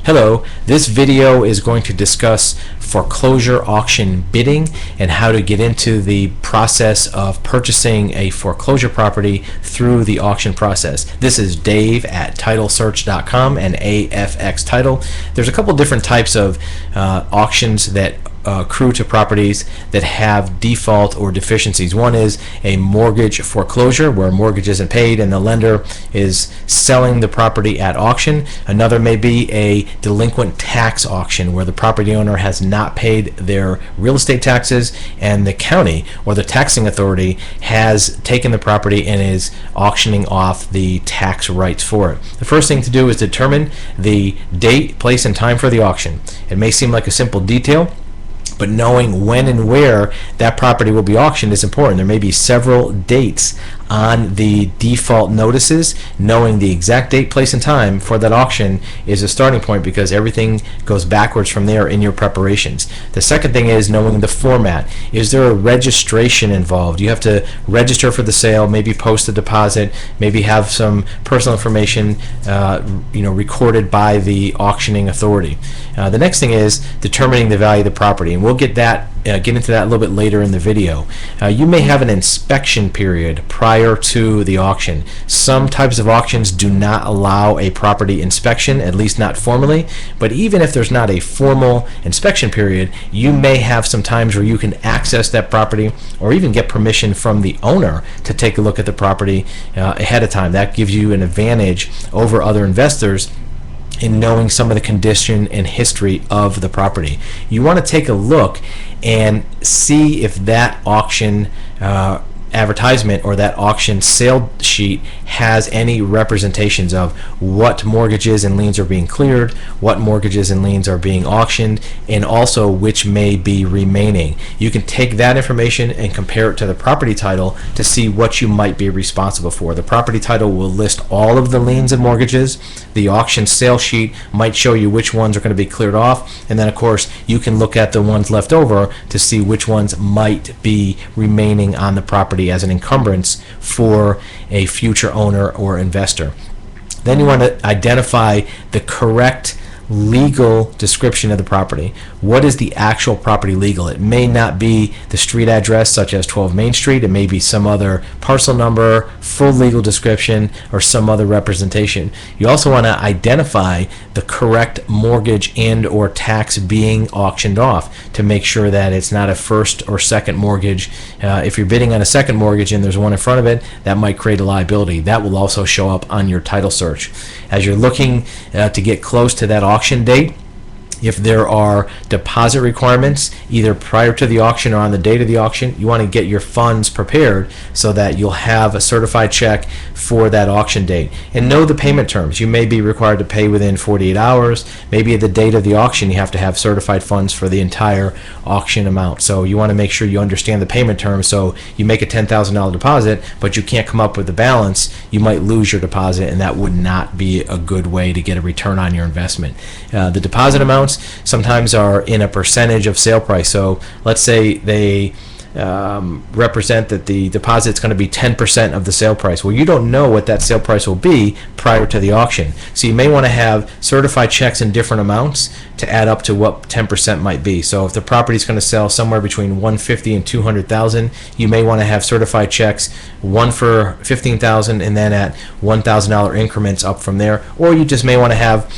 Hello, this video is going to discuss foreclosure auction bidding and how to get into the process of purchasing a foreclosure property through the auction process. This is Dave at TitleSearch.com and AFX Title. There's a couple different types of auctions that accrue to properties that have default or deficiencies. One is a mortgage foreclosure where a mortgage isn't paid and the lender is selling the property at auction. Another may be a delinquent tax auction where the property owner has not paid their real estate taxes and the county or the taxing authority has taken the property and is auctioning off the tax rights for it. The first thing to do is determine the date, place, and time for the auction. It may seem like a simple detail, but knowing when and where that property will be auctioned is important. There may be several dates on the default notices. Knowing the exact date, place, and time for that auction is a starting point because everything goes backwards from there in your preparations. The second thing is knowing the format. Is there a registration involved? You have to register for the sale, maybe post a deposit, maybe have some personal information recorded by the auctioning authority. The next thing is determining the value of the property, and we'll get into that a little bit later in the video. You may have an inspection period prior to the auction. Some types of auctions do not allow a property inspection, at least not formally, but even if there's not a formal inspection period, you may have some times where you can access that property or even get permission from the owner to take a look at the property ahead of time. That gives you an advantage over other investors in knowing some of the condition and history of the property. You want to take a look and see if that auction advertisement or that auction sale sheet has any representations of what mortgages and liens are being cleared, what mortgages and liens are being auctioned, and also which may be remaining. You can take that information and compare it to the property title to see what you might be responsible for. The property title will list all of the liens and mortgages. The auction sale sheet might show you which ones are going to be cleared off, and then of course you can look at the ones left over to see which ones might be remaining on the property as an encumbrance for a future owner or investor. Then you want to identify the correct legal description of the property. What is the actual property legal? It may not be the street address such as 12 Main Street. It may be some other parcel number, full legal description, or some other representation. You also want to identify the correct mortgage and or tax being auctioned off to make sure that it's not a first or second mortgage. If you're bidding on a second mortgage and there's one in front of it, that might create a liability. That will also show up on your title search. As you're looking to get close to that auction date, if there are deposit requirements either prior to the auction or on the date of the auction, you want to get your funds prepared so that you'll have a certified check for that auction date. And know the payment terms. You may be required to pay within 48 hours. Maybe at the date of the auction you have to have certified funds for the entire auction amount. So you want to make sure you understand the payment terms. So you make a $10,000 deposit, but you can't come up with the balance, you might lose your deposit, and that would not be a good way to get a return on your investment. The deposit amounts sometimes are in a percentage of sale price. So let's say they represent that the deposit is going to be 10% of the sale price. Well, you don't know what that sale price will be prior to the auction. So you may want to have certified checks in different amounts to add up to what 10% might be. So if the property is going to sell somewhere between $150,000 and $200,000, you may want to have certified checks, one for $15,000 and then at $1,000 increments up from there. Or you just may want to have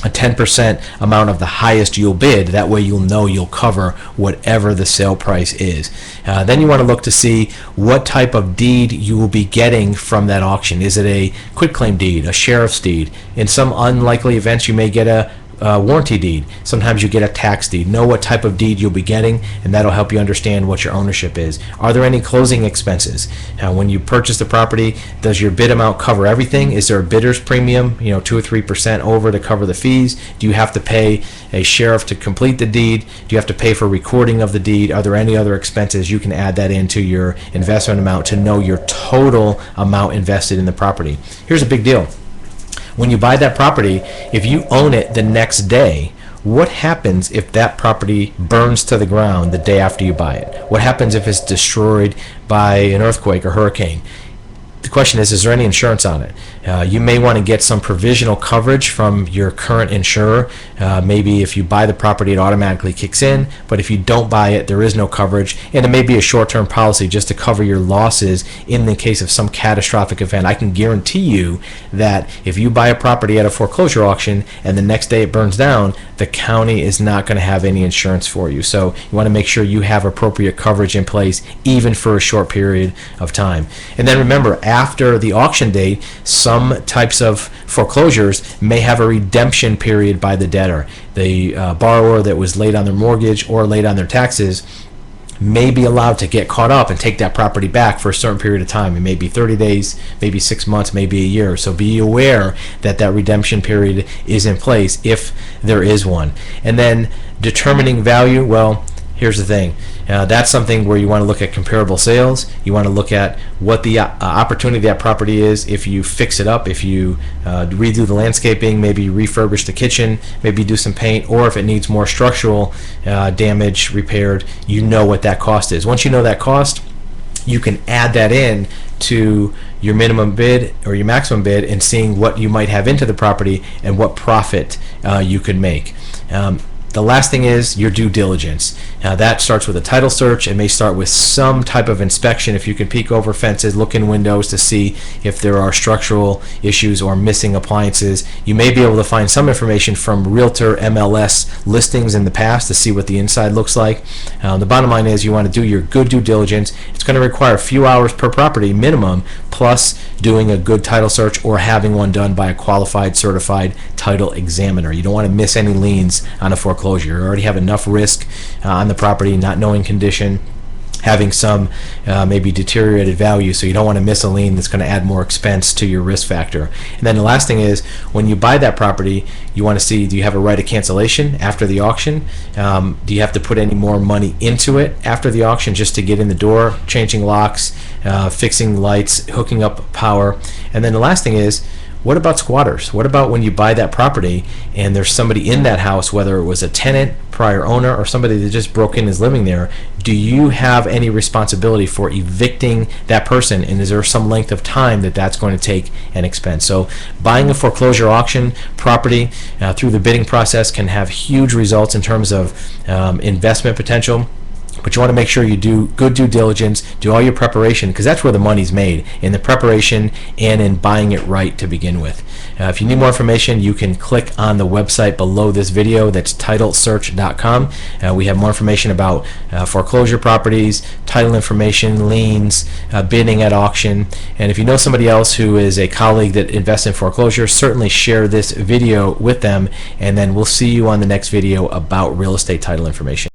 a 10% amount of the highest you'll bid. That way you'll know you'll cover whatever the sale price is. Then you want to look to see what type of deed you will be getting from that auction. Is it a quitclaim deed, a sheriff's deed? In some unlikely events you may get a warranty deed. Sometimes you get a tax deed. Know what type of deed you'll be getting, and that'll help you understand what your ownership is. Are there any closing expenses? When you purchase the property, does your bid amount cover everything? Is there a bidder's premium, 2 or 3% over to cover the fees? Do you have to pay a sheriff to complete the deed? Do you have to pay for recording of the deed? Are there any other expenses? You can add that into your investment amount to know your total amount invested in the property. Here's a big deal. When you buy that property, if you own it the next day, what happens if that property burns to the ground the day after you buy it? What happens if it's destroyed by an earthquake or hurricane? the question is there any insurance on it? You may want to get some provisional coverage from your current insurer. Maybe if you buy the property, it automatically kicks in, but if you don't buy it, there is no coverage, and it may be a short-term policy just to cover your losses in the case of some catastrophic event. I can guarantee you that if you buy a property at a foreclosure auction and the next day it burns down, the county is not going to have any insurance for you. So you want to make sure you have appropriate coverage in place, even for a short period of time. And then remember, after the auction date, some types of foreclosures may have a redemption period by the debtor. The borrower that was late on their mortgage or late on their taxes may be allowed to get caught up and take that property back for a certain period of time. It may be 30 days, maybe 6 months, maybe a year. So be aware that that redemption period is in place if there is one. And then determining value, well, here's the thing. That's something where you want to look at comparable sales. You want to look at what the opportunity of that property is. If you fix it up, if you redo the landscaping, maybe refurbish the kitchen, maybe do some paint, or if it needs more structural damage repaired, you know what that cost is. Once you know that cost, you can add that in to your minimum bid or your maximum bid and seeing what you might have into the property and what profit you could make. The last thing is your due diligence. That starts with a title search. It may start with some type of inspection. If you can peek over fences, look in windows to see if there are structural issues or missing appliances. You may be able to find some information from Realtor MLS listings in the past to see what the inside looks like. The bottom line is you want to do your good due diligence. It's going to require a few hours per property minimum, plus doing a good title search or having one done by a qualified, certified title examiner. You don't want to miss any liens on a foreclosure. You already have enough risk on the property, not knowing condition, having some maybe deteriorated value, so you don't want to miss a lien that's going to add more expense to your risk factor. And then the last thing is, when you buy that property, you want to see, do you have a right of cancellation after the auction? Do you have to put any more money into it after the auction just to get in the door, changing locks, fixing lights, hooking up power? And then the last thing is, what about squatters? What about when you buy that property and there's somebody in that house, whether it was a tenant, prior owner, or somebody that just broke in and is living there? Do you have any responsibility for evicting that person, and is there some length of time that that's going to take an expense? So buying a foreclosure auction property through the bidding process can have huge results in terms of investment potential. But you want to make sure you do good due diligence, do all your preparation, because that's where the money's made, in the preparation and in buying it right to begin with. If you need more information, you can click on the website below this video. That's titlesearch.com. We have more information about foreclosure properties, title information, liens, bidding at auction. And if you know somebody else who is a colleague that invests in foreclosure, certainly share this video with them, and then we'll see you on the next video about real estate title information.